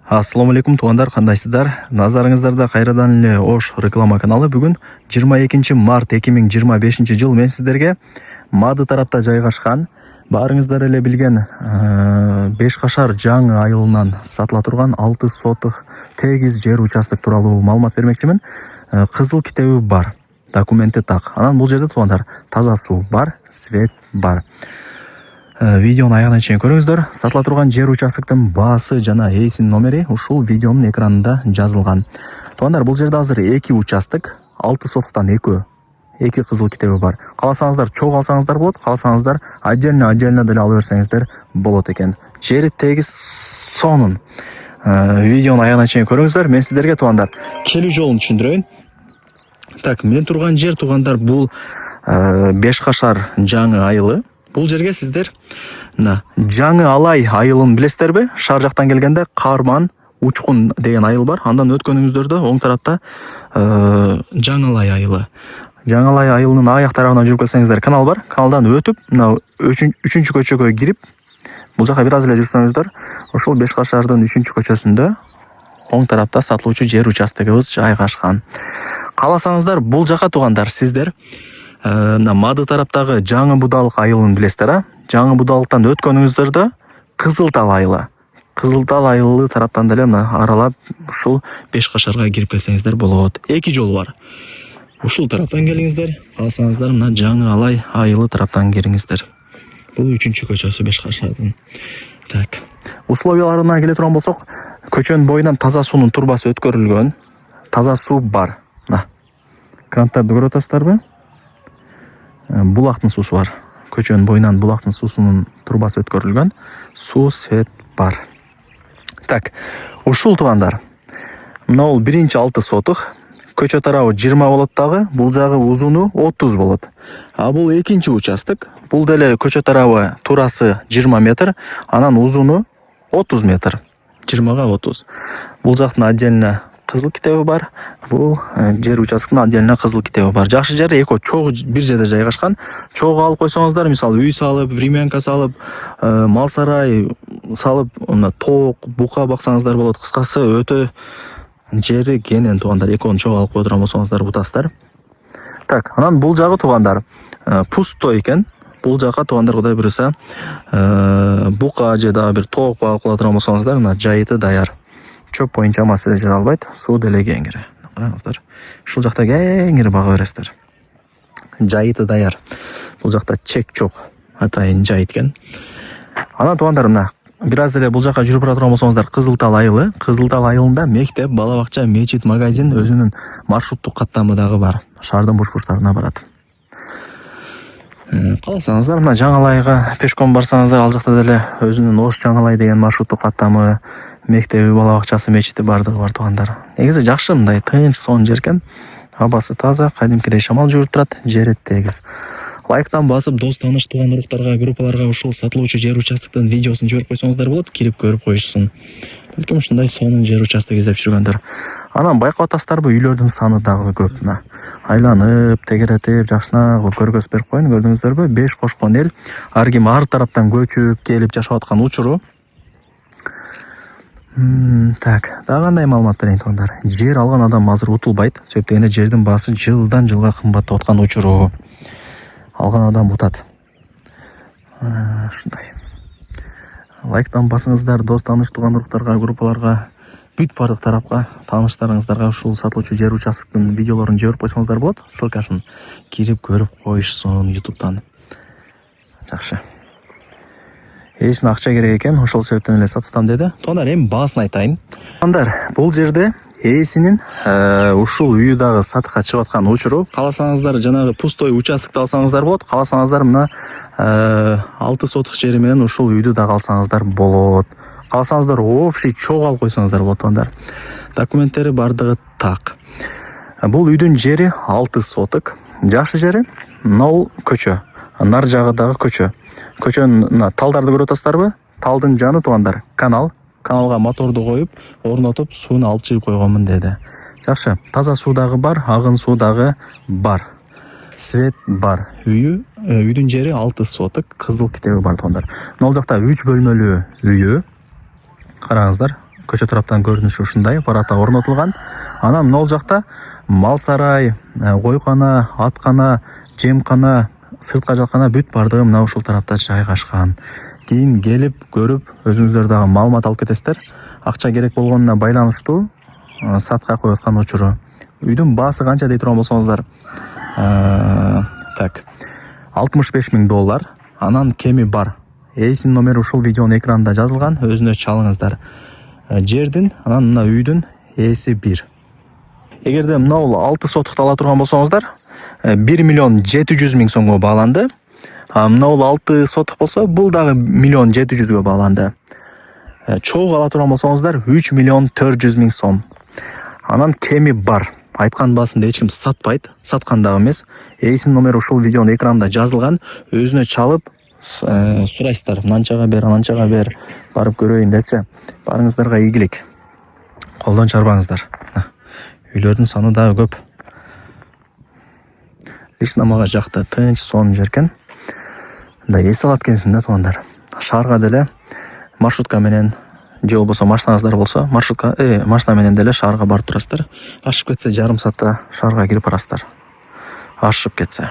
Ассаламу алейкум туғандар, қандайсыздар? Назарыңыздарда қайрадан эле Ош реклама каналы. Бүгін 22 март 2025 жыл мен сіздерге Мады тарапта жайгашкан, барыңыздар эле билген Беш Кашар жаңы айылынан сатыла турган 6 сотық тегиз жер участок тууралуу маалымат бермекчимин. Кызыл китеби бар, документи так. Анан бул жерде туғандар таза суу бар, свет бар. Видеоны аягына чейин көрүңүздөр. Сатыла турган жер участоктун баасы жана ээсинин номери ушул видеонун экранында жазылган. Тугандар, бул жерде азыр 2 участок, 6 соттуктан 2 кызыл китеби бар. Кааласаңыздар чогуу алсаңыздар болот, кааласаңыздар отдельно деле ала берсеңиздер болот экен. Жери тегиз сонун. Видеону аягына чейин көрүңүздөр. Мен сиздерге тугандар келүү жолун түшүндүрөйүн. Так, мен турган жер тугандар бул Беш Кашар жаңы айылы. Бул жерге сиздер жаңы алай айылын билесиздерби? Шаар жактан келгенде Карман Учкун деген айыл бар. Андан өткөнүңүздөрдө оң тарапта жаңы алай айылы. Жаңы алай айылынын аяк тарабына жүрүп келсеңиздер канал бар. Каналдан өтүп, мына 3-чү көчөгө кирип, бул жака бир аз эле жүрсөңүздөр, ошол Беш Кашардын 3-чү көчөсүндө оң тарапта сатылуучу жер участогубуз жайгашкан. Кааласаңыздар бул жака тугандар сиздер Мады тараптагы жаңы будалык айылын билесиздер, а? Жаңы будалыктан өткөнүңүздөрдө Кызылтал айылы. Кызылтал айылы тараптан деле аралап ушул Беш Кашарга кирип келсеңиздер болот. 2 жол бар. Ушул тараптан келиңиздер, кааласаңыздар мына жаңы алай айылы тараптан кириңиздер. Бул 3-чү көчөсү Беш Кашардын. Так. Условияларына келе турган болсок, көчөнүн боюнан таза суунун турбасы өткөрүлгөн. Таза суу бар. Мына. Крандарды көрүп атасыздарбы? Булактын суусу бар. Көчөнүн боюнан булактын суусунун турбасы өткөрүлгөн. Суу, свет бар. Так, ушул тугандар. Мына бул 1-6 сотук. Көчө тарабы 20 болот дагы, бул жагы узуну 30 болот. А бул 2-чи участок. Бул деле көчө тарабы турасы 20 метр, анан узуну 30 метр. 20-га 30. Бул жактын отдельно кызыл китеби бар. Бул жер участоктун отдельно кызыл китеби бар. Жакшы жер эко чогуу бир жерде жайгашкан. Чогуу алып койсоңуздар, мисалы үй салып, времянка салып, мал сарай салып, мына тоок, бука баксаңыздар болот. Кыскасы өтө жери кенен тугандар. Экону чогуу алып кое турган болсоңуздар бутасыздар. Так, анан бул жагы тугандар пустой экен. Бул жака тугандар кудай буюрса бука же дагы бир тоок багып кыла турган болсоңуздар, мына жайыты даяр. Чөп боюнча маселе жара албайт, суу деле кеңири. Караңыздар. Ушул жакта кеңири бага бересиздер. Жайыты даяр. Бул жакта чек жок. Атайын жайыт экен. Анан тугандар мына бир аз эле бул жака жүрүп бара турган болсоңуздар Кызылтал айылы. Кызылтал айылында мектеп, бала бакча, мечит, магазин өзүнүн маршруттук каттамы дагы бар. Шаардын буш-буштарына барат. Кааласаңыздар мына Жаңалайга пешком барсаңыздар, ал жакта деле өзүнүн Ош Жаңалай деген маршруттук каттамы, мектеби, бала бакчасы, мечити бардыгы бар тугандар. Негизи жакшы, мындай тынч, сонун жер экен. Абасы таза, кадимкидей шамал жүрүп турат, жери тегиз. Лайктан басып, дос, тааныш, тууган уруктарга, группаларга ушул сатылуучу жер участоктун видеосун жиберип койсоңуздар болот, кирип көрүп коюшсун. Балким ушундай сонун жер участок издеп жүргөндөр. Анан байкап атасыздарбы, үйлөрдүн саны дагы көп. Айланып, тегеретип, жакшына көргөз берип коюн, көрдүңүздөрбү? 5 кошкон эл ар ким ар тараптан көчүп келип жашап аткан учуру. Так, дагы кандай маалымат берейин тугандар? Жер алган адам азыр утулбайт, себеп дегенде жердин баасы жылдан жылга кымбаттап аткан учуру. Алган адам утат. Ушундай. Лайктан басыңыздар, дос, тааныш, тууган уруктарга, группаларга, бүт бардык тарапка, тааныштарыңыздарга ушул сатылуучу жер участоктун видеолорун жиберип койсоңуздар болот. Ссылкасын кирип көрүп коюшсун YouTube'дан. Жакшы. Ээсине акча керек экен, ошол себептен эле сатып деди. Тугандар, эми баасын айтайын. Тугандар, бул жерде ээсинин ушул үйү дагы сатыкка чыгып аткан учуру. Кааласаңыздар жанагы пустой участокты алсаңыздар болот. Кааласаңыздар мына 6 сотук жери менен ушул үйдү дагы алсаңыздар болот. Кааласаңыздар общий чогуу алып койсоңуздар болот тугандар. Документтери бардыгы так. Бул үйдүн жери 6 сотук. Жакшы жери. Мына көчө. Нар жагы дагы көчө. Көчөнүн талдарды көрүп атасыздарбы? Талдын жаны тугандар канал. Каналга моторду коюп, орнотуп, сууну алып чыгып койгонмун деди. Жакшы, таза суу дагы бар, агын суу дагы бар. Свет бар. Үйдүн жери 6 сотук, кызыл китеби бар тугандар. Мына жакта 3 бөлмөлүү үйү. Караңыздар, көчө тараптан көрүнүшү ушундай, ворота орнотулган. Анан могул жакта мал сарай, койкана, аткана, жемкана, сыртка жалкана бүт бардыгы мына ушул тарапта жайгашкан. Кийин келип көрүп өзүңүздөр дагы маалымат алып кетесиздер. Акча керек болгонуна байланыштуу сатка коюп аткан учуру. Үйдүн баасы канча дей турган болсоңуздар, так, $65,000. Анан кеми бар. Эйсин номери ушул видеонун экранында жазылган, өзүнө чалыңыздар. Жердин, анан мына үйдүн ээси 1. Эгерде мынау 6 сотукты ала турган болсоңуздар, 1,7 миллион сомго бааланды. Мынау 6 сотук болсо, бул дагы 1,7 миллион бааланды. Чогуу ала турган болсоңуздар 3,4 миллион сом. Анан кеми бар. Айткан баасында эч ким сатпайт, саткан дагы эмес. Эйсин номери ушул видеонун экранында жазылган, өзүнө чалып сурайсыздар, мынанчага бер, ананчага бер, барып көрөйүн депчи. Барыңыздарга ийгилик. Колдон чарбаңыздар. Үйлөрдүн саны дагы көп. Лично мага жакты, тынч, сонун жер экен. Мындай эс алат экенсиң да туугандар. Шаарга деле маршрутка менен же болбосо машинаңыздар болсо, машина менен деле шаарга барып турасыздар. Ашып кетсе жарым саатта шаарга кирип барасыздар. Ашып кетсе.